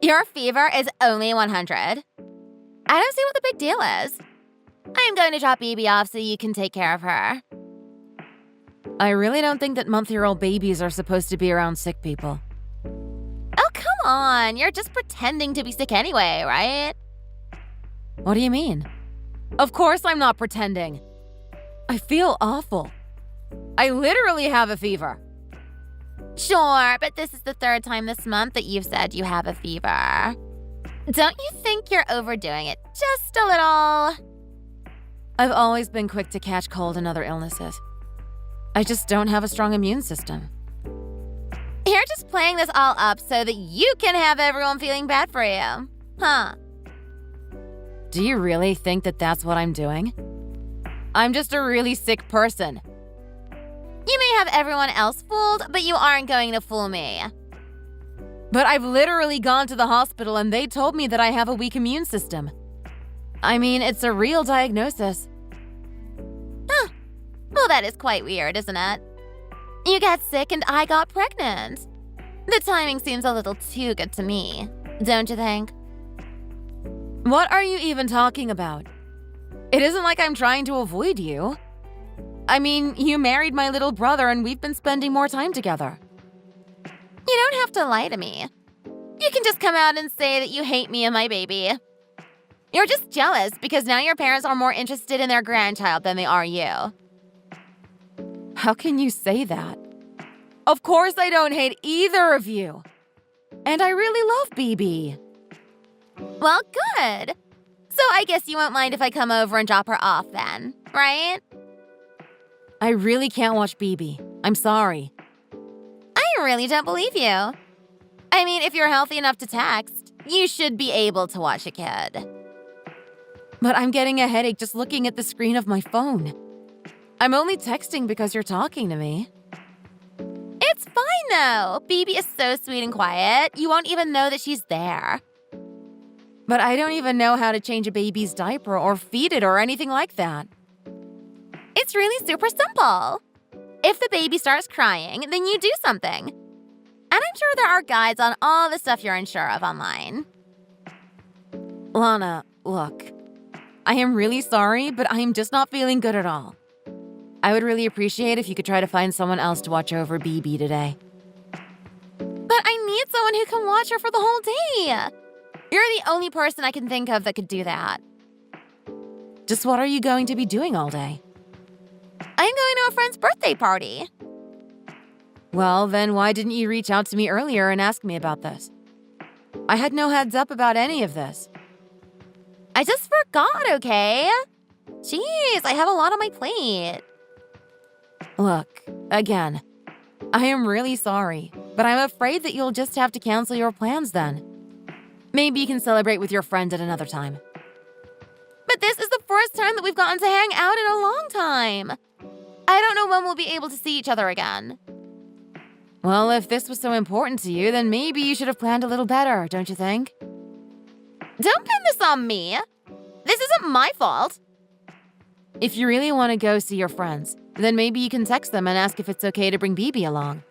Your fever is only 100. I don't see what the big deal is. I'm going to drop BB off so you can take care of her. I really don't think that month-year-old babies are supposed to be around sick people. Oh, come on. You're just pretending to be sick anyway, right? What do you mean? Of course I'm not pretending. I feel awful. I literally have a fever. Sure, but this is the 3rd time this month that you've said you have a fever. Don't you think you're overdoing it just a little? I've always been quick to catch cold and other illnesses. I just don't have a strong immune system. You're just playing this all up so that you can have everyone feeling bad for you, huh? Do you really think that that's what I'm doing? I'm just a really sick person. You may have everyone else fooled, but you aren't going to fool me. But I've literally gone to the hospital and they told me that I have a weak immune system. I mean, it's a real diagnosis. Huh. Well, that is quite weird, isn't it? You got sick and I got pregnant. The timing seems a little too good to me, don't you think? What are you even talking about? It isn't like I'm trying to avoid you. I mean, you married my little brother and we've been spending more time together. You don't have to lie to me. You can just come out and say that you hate me and my baby. You're just jealous because now your parents are more interested in their grandchild than they are you. How can you say that? Of course I don't hate either of you. And I really love BB. Well, good. So I guess you won't mind if I come over and drop her off then, right? I really can't watch BB. I'm sorry. I really don't believe you. I mean, if you're healthy enough to text, you should be able to watch a kid. But I'm getting a headache just looking at the screen of my phone. I'm only texting because you're talking to me. It's fine, though. BB is so sweet and quiet, you won't even know that she's there. But I don't even know how to change a baby's diaper or feed it or anything like that. It's really super simple. If the baby starts crying, then you do something. And I'm sure there are guides on all the stuff you're unsure of online. Lana, look. I am really sorry, but I am just not feeling good at all. I would really appreciate if you could try to find someone else to watch over BB today. But I need someone who can watch her for the whole day. You're the only person I can think of that could do that. Just what are you going to be doing all day? I'm going to a friend's birthday party. Well, then why didn't you reach out to me earlier and ask me about this? I had no heads up about any of this. I just forgot, okay? Jeez, I have a lot on my plate. Look, again, I am really sorry, but I'm afraid that you'll just have to cancel your plans then. Maybe you can celebrate with your friend at another time. But this is the first time that we've gotten to hang out in a long time. I don't know when we'll be able to see each other again. Well, if this was so important to you, then maybe you should have planned a little better, don't you think? Don't pin this on me. This isn't my fault. If you really want to go see your friends, then maybe you can text them and ask if it's okay to bring BB along.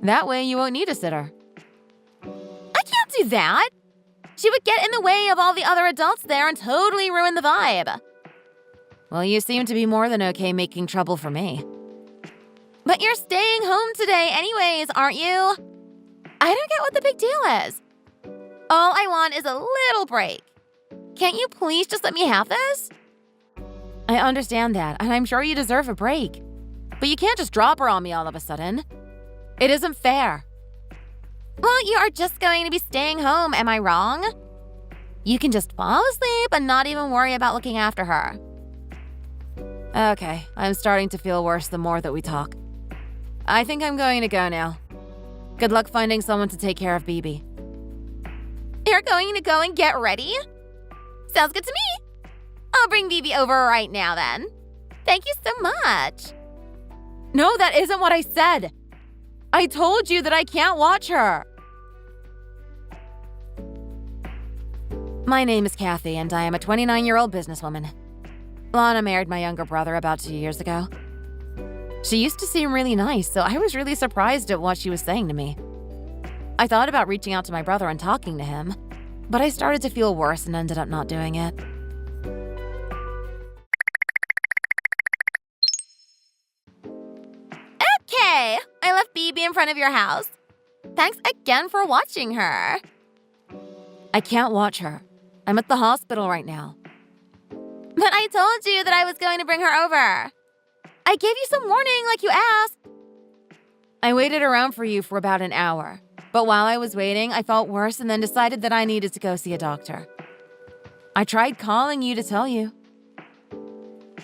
That way you won't need a sitter. I can't do that. She would get in the way of all the other adults there and totally ruin the vibe. Well, you seem to be more than okay making trouble for me. But you're staying home today anyways, aren't you? I don't get what the big deal is. All I want is a little break. Can't you please just let me have this? I understand that, and I'm sure you deserve a break. But you can't just drop her on me all of a sudden. It isn't fair. Well, you are just going to be staying home, am I wrong? You can just fall asleep and not even worry about looking after her. Okay, I'm starting to feel worse the more that we talk. I think I'm going to go now. Good luck finding someone to take care of BB. You're going to go and get ready? Sounds good to me. I'll bring BB over right now then. Thank you so much. No, that isn't what I said. I told you that I can't watch her. My name is Kathy, and I am a 29-year-old businesswoman. Lana married my younger brother about 2 years ago. She used to seem really nice, so I was really surprised at what she was saying to me. I thought about reaching out to my brother and talking to him, but I started to feel worse and ended up not doing it. Okay, I left BB in front of your house. Thanks again for watching her. I can't watch her. I'm at the hospital right now. But I told you that I was going to bring her over. I gave you some warning like you asked. I waited around for you for about an hour, but while I was waiting, I felt worse and then decided that I needed to go see a doctor. I tried calling you to tell you.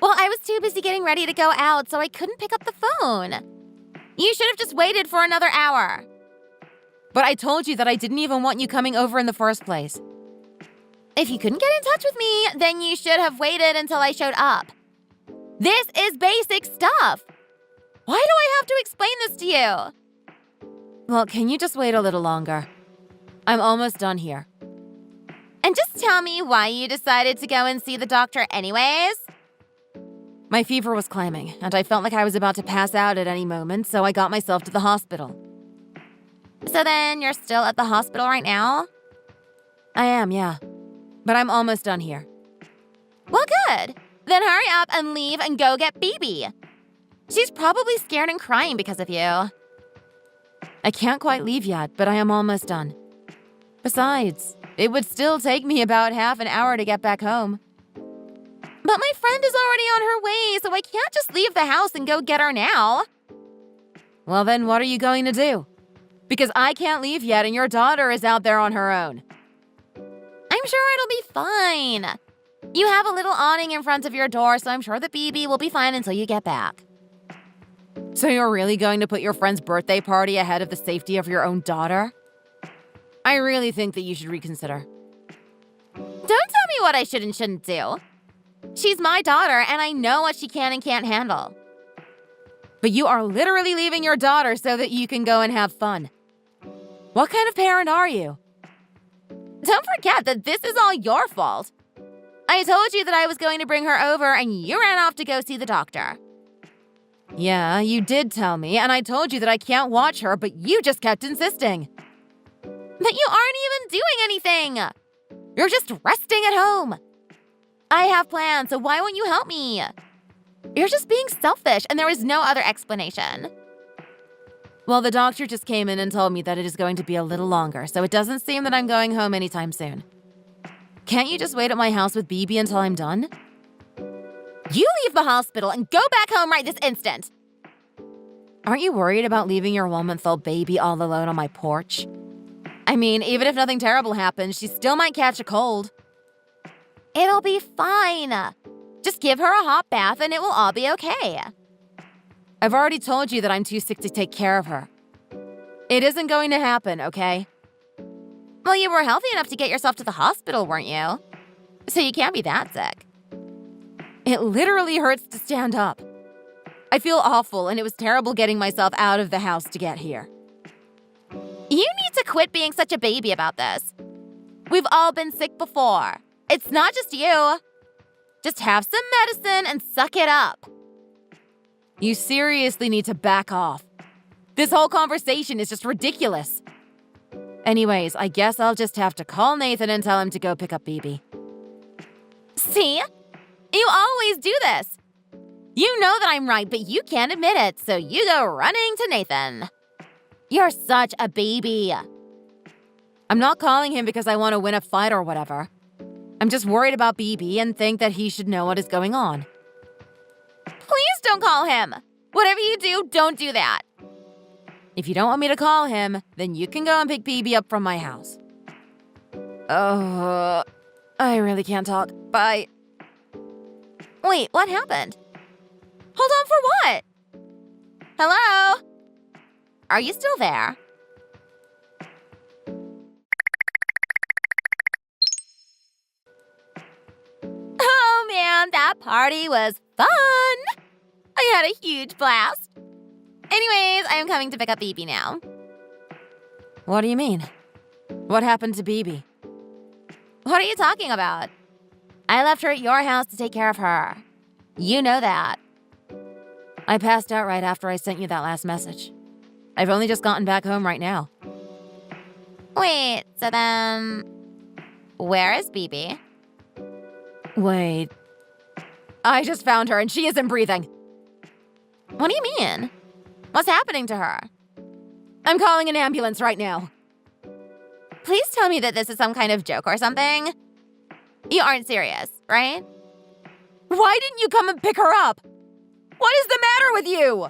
Well, I was too busy getting ready to go out, so I couldn't pick up the phone. You should have just waited for another hour. But I told you that I didn't even want you coming over in the first place. If you couldn't get in touch with me, then you should have waited until I showed up. This is basic stuff. Why do I have to explain this to you? Well, can you just wait a little longer? I'm almost done here. And just tell me why you decided to go and see the doctor anyways. My fever was climbing, and I felt like I was about to pass out at any moment, so I got myself to the hospital. So then you're still at the hospital right now? I am, yeah. But I'm almost done here. Well, good. Then hurry up and leave and go get BB. She's probably scared and crying because of you. I can't quite leave yet, but I am almost done. Besides, it would still take me about half an hour to get back home. But my friend is already on her way, so I can't just leave the house and go get her now. Well, then what are you going to do? Because I can't leave yet and your daughter is out there on her own. I'm sure it'll be fine. You have a little awning in front of your door, so I'm sure the BB will be fine until you get back. So you're really going to put your friend's birthday party ahead of the safety of your own daughter? I really think that you should reconsider. Don't tell me what I should and shouldn't do. She's my daughter, and I know what she can and can't handle. But you are literally leaving your daughter so that you can go and have fun. What kind of parent are you? Don't forget that this is all your fault. I told you that I was going to bring her over, and you ran off to go see the doctor. Yeah, you did tell me, and I told you that I can't watch her, but you just kept insisting. But you aren't even doing anything. You're just resting at home. I have plans, so why won't you help me? You're just being selfish, and there is no other explanation. Well, the doctor just came in and told me that it is going to be a little longer, so it doesn't seem that I'm going home anytime soon. Can't you just wait at my house with BB until I'm done? You leave the hospital and go back home right this instant. Aren't you worried about leaving your 1-month-old baby all alone on my porch? I mean, even if nothing terrible happens, she still might catch a cold. It'll be fine. Just give her a hot bath and it will all be okay. I've already told you that I'm too sick to take care of her. It isn't going to happen, okay? Well, you were healthy enough to get yourself to the hospital, weren't you? So you can't be that sick. It literally hurts to stand up. I feel awful, and it was terrible getting myself out of the house to get here. You need to quit being such a baby about this. We've all been sick before. It's not just you. Just have some medicine and suck it up. You seriously need to back off. This whole conversation is just ridiculous. Anyways, I guess I'll just have to call Nathan and tell him to go pick up BB. See? You always do this. You know that I'm right, but you can't admit it, so you go running to Nathan. You're such a baby. I'm not calling him because I want to win a fight or whatever. I'm just worried about BB and think that he should know what is going on. Please don't call him. Whatever you do, don't do that. If you don't want me to call him, then you can go and pick BB up from my house. I really can't talk. Bye. Wait, what happened? Hold on for what? Hello? Are you still there? Oh man, that party was fun! I had a huge blast. Anyways, I am coming to pick up BB now. What do you mean? What happened to BB? What are you talking about? I left her at your house to take care of her. You know that. I passed out right after I sent you that last message. I've only just gotten back home right now. Wait, so then, where is BB? Wait. I just found her and she isn't breathing. What do you mean? What's happening to her? I'm calling an ambulance right now. Please tell me that this is some kind of joke or something. You aren't serious, right? Why didn't you come and pick her up? What is the matter with you?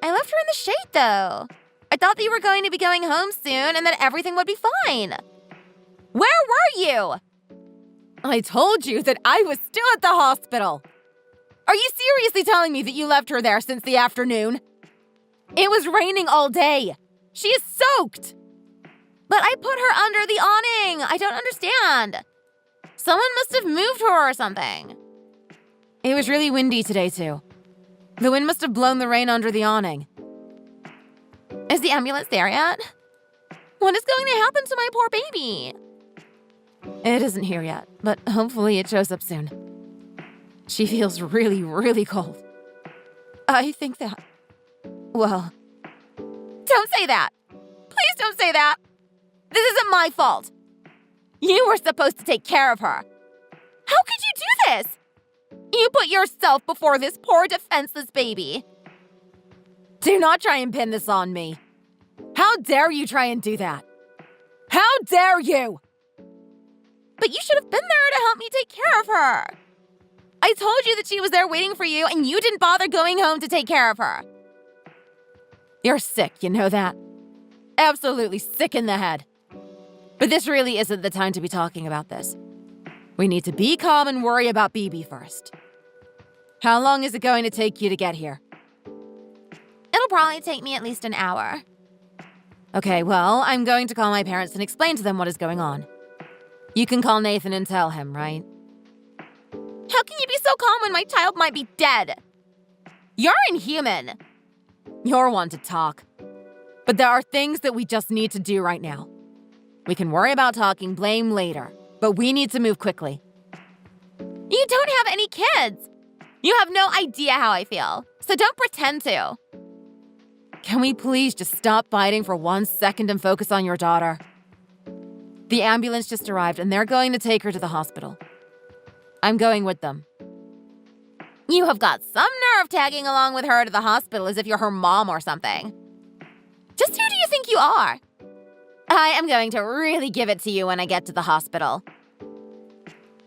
I left her in the shade, though. I thought that you were going to be going home soon and that everything would be fine. Where were you? I told you that I was still at the hospital. Are you seriously telling me that you left her there since the afternoon? It was raining all day. She is soaked. But I put her under the awning. I don't understand. Someone must have moved her or something. It was really windy today, too. The wind must have blown the rain under the awning. Is the ambulance there yet? What is going to happen to my poor baby? It isn't here yet, but hopefully it shows up soon. She feels really, really cold. I think that... Well... Don't say that! Please don't say that! This isn't my fault! You were supposed to take care of her! How could you do this? You put yourself before this poor defenseless baby! Do not try and pin this on me. How dare you try and do that? How dare you? But you should have been there to help me take care of her! I told you that she was there waiting for you, and you didn't bother going home to take care of her. You're sick, you know that? Absolutely sick in the head. But this really isn't the time to be talking about this. We need to be calm and worry about BB first. How long is it going to take you to get here? It'll probably take me at least an hour. Okay, well, I'm going to call my parents and explain to them what is going on. You can call Nathan and tell him, right? How can you be so calm when my child might be dead? You're inhuman. You're one to talk. But there are things that we just need to do right now. We can worry about talking blame later, but we need to move quickly. You don't have any kids. You have no idea how I feel, so don't pretend to. Can we please just stop fighting for 1 second and focus on your daughter? The ambulance just arrived and they're going to take her to the hospital. I'm going with them. You have got some nerve tagging along with her to the hospital as if you're her mom or something. Just who do you think you are? I am going to really give it to you when I get to the hospital.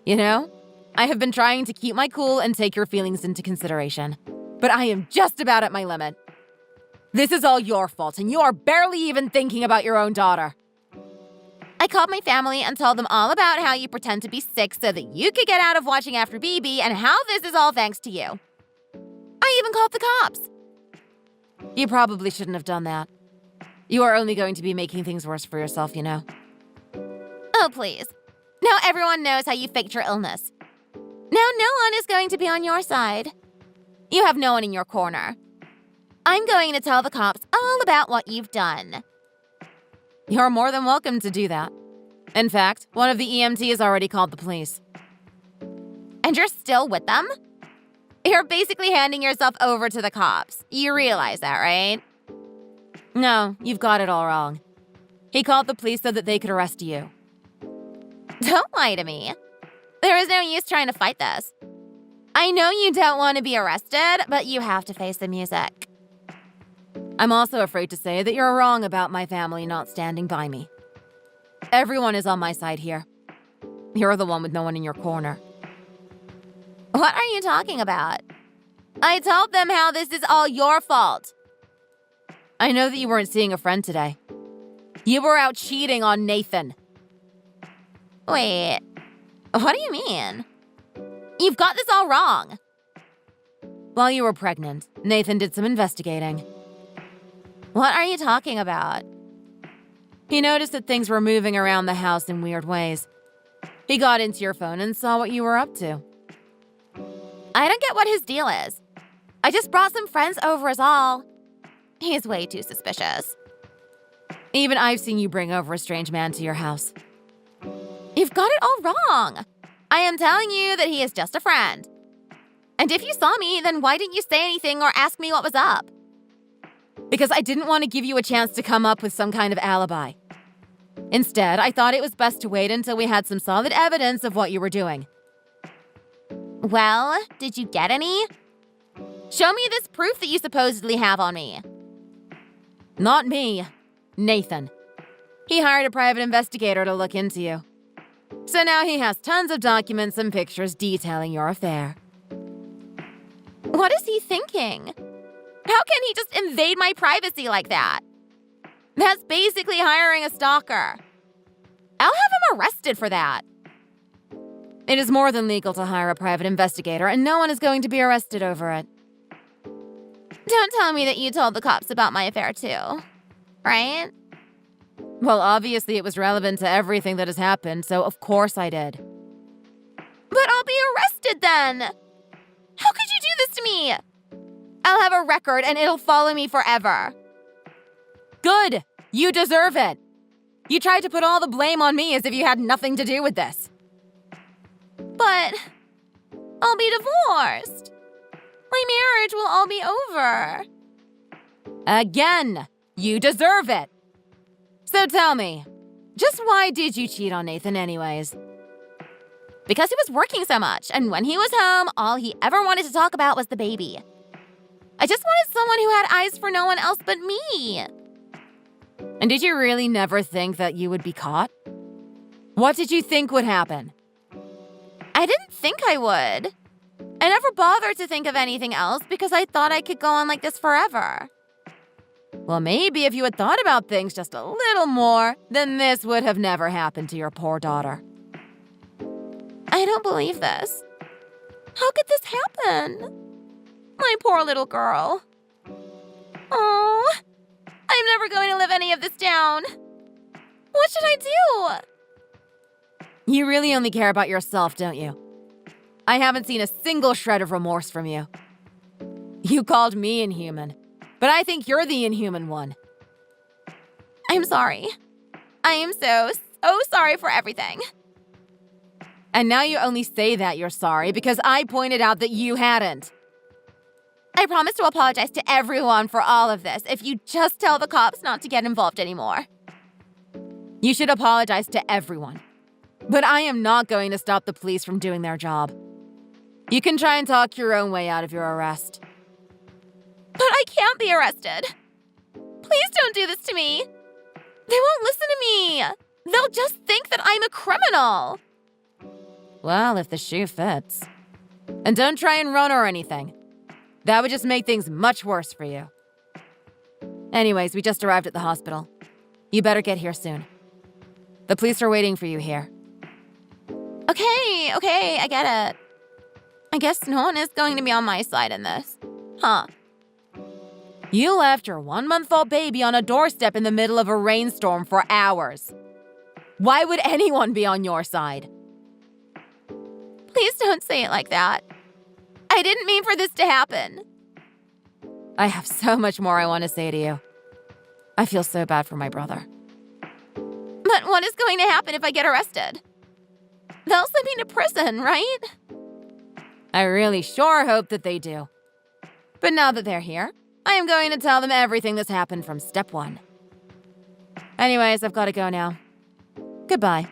You know, I have been trying to keep my cool and take your feelings into consideration, but I am just about at my limit. This is all your fault, and you are barely even thinking about your own daughter. I called my family and told them all about how you pretend to be sick so that you could get out of watching after BB and how this is all thanks to you. I even called the cops. You probably shouldn't have done that. You are only going to be making things worse for yourself, you know. Oh, please. Now everyone knows how you faked your illness. Now no one is going to be on your side. You have no one in your corner. I'm going to tell the cops all about what you've done. You're more than welcome to do that. In fact, one of the EMTs already called the police. And you're still with them? You're basically handing yourself over to the cops. You realize that, right? No, you've got it all wrong. He called the police so that they could arrest you. Don't lie to me. There is no use trying to fight this. I know you don't want to be arrested, but you have to face the music. I'm also afraid to say that you're wrong about my family not standing by me. Everyone is on my side here. You're the one with no one in your corner. What are you talking about? I told them how this is all your fault. I know that you weren't seeing a friend today. You were out cheating on Nathan. Wait, what do you mean? You've got this all wrong. While you were pregnant, Nathan did some investigating. What are you talking about? He noticed that things were moving around the house in weird ways. He got into your phone and saw what you were up to. I don't get what his deal is. I just brought some friends over is all. He's way too suspicious. Even I've seen you bring over a strange man to your house. You've got it all wrong. I am telling you that he is just a friend. And if you saw me, then why didn't you say anything or ask me what was up? Because I didn't want to give you a chance to come up with some kind of alibi. Instead, I thought it was best to wait until we had some solid evidence of what you were doing. Well, did you get any? Show me this proof that you supposedly have on me. Not me. Nathan. He hired a private investigator to look into you. So now he has tons of documents and pictures detailing your affair. What is he thinking? How can he just invade my privacy like that? That's basically hiring a stalker. I'll have him arrested for that. It is more than legal to hire a private investigator, and no one is going to be arrested over it. Don't tell me that you told the cops about my affair too, right? Well, obviously it was relevant to everything that has happened, so of course I did. But I'll be arrested then! How could you do this to me? I'll have a record and it'll follow me forever. Good! You deserve it! You tried to put all the blame on me as if you had nothing to do with this. But I'll be divorced. My marriage will all be over. Again! You deserve it! So tell me, just why did you cheat on Nathan anyways? Because he was working so much, and when he was home, all he ever wanted to talk about was the baby. I just wanted someone who had eyes for no one else but me. And did you really never think that you would be caught? What did you think would happen? I didn't think I would. I never bothered to think of anything else because I thought I could go on like this forever. Well, maybe if you had thought about things just a little more, then this would have never happened to your poor daughter. I don't believe this. How could this happen? My poor little girl. Oh, I'm never going to live any of this down. What should I do? You really only care about yourself, don't you? I haven't seen a single shred of remorse from you. You called me inhuman, but I think you're the inhuman one. I'm sorry. I am so sorry for everything. And now you only say that you're sorry because I pointed out that you hadn't. I promise to apologize to everyone for all of this if you just tell the cops not to get involved anymore. You should apologize to everyone. But I am not going to stop the police from doing their job. You can try and talk your own way out of your arrest. But I can't be arrested. Please don't do this to me. They won't listen to me. They'll just think that I'm a criminal. Well, if the shoe fits. And don't try and run or anything. That would just make things much worse for you. Anyways, we just arrived at the hospital. You better get here soon. The police are waiting for you here. Okay, I get it. I guess no one is going to be on my side in this. Huh. You left your 1-month-old baby on a doorstep in the middle of a rainstorm for hours. Why would anyone be on your side? Please don't say it like that. I didn't mean for this to happen. I have so much more I want to say to you. I feel so bad for my brother. But what is going to happen if I get arrested? They'll send me to prison, right? I really sure hope that they do. But now that they're here, I am going to tell them everything that's happened from step 1. Anyways, I've got to go now. Goodbye.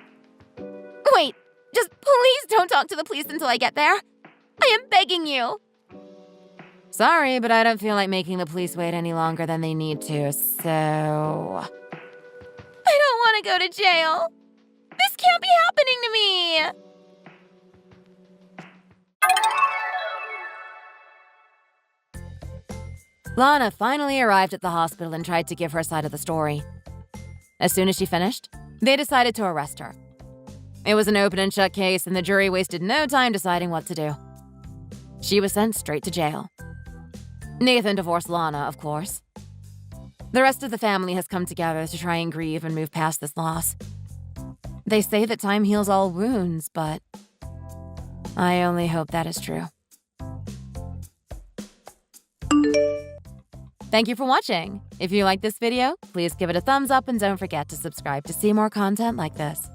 Wait, just please don't talk to the police until I get there. I am begging you. Sorry, but I don't feel like making the police wait any longer than they need to, so... I don't want to go to jail. This can't be happening to me. Lana finally arrived at the hospital and tried to give her side of the story. As soon as she finished, they decided to arrest her. It was an open and shut case, and the jury wasted no time deciding what to do. She was sent straight to jail. Nathan divorced Lana, of course. The rest of the family has come together to try and grieve and move past this loss. They say that time heals all wounds, but I only hope that is true. Thank you for watching. If you liked this video, please give it a thumbs up and don't forget to subscribe to see more content like this.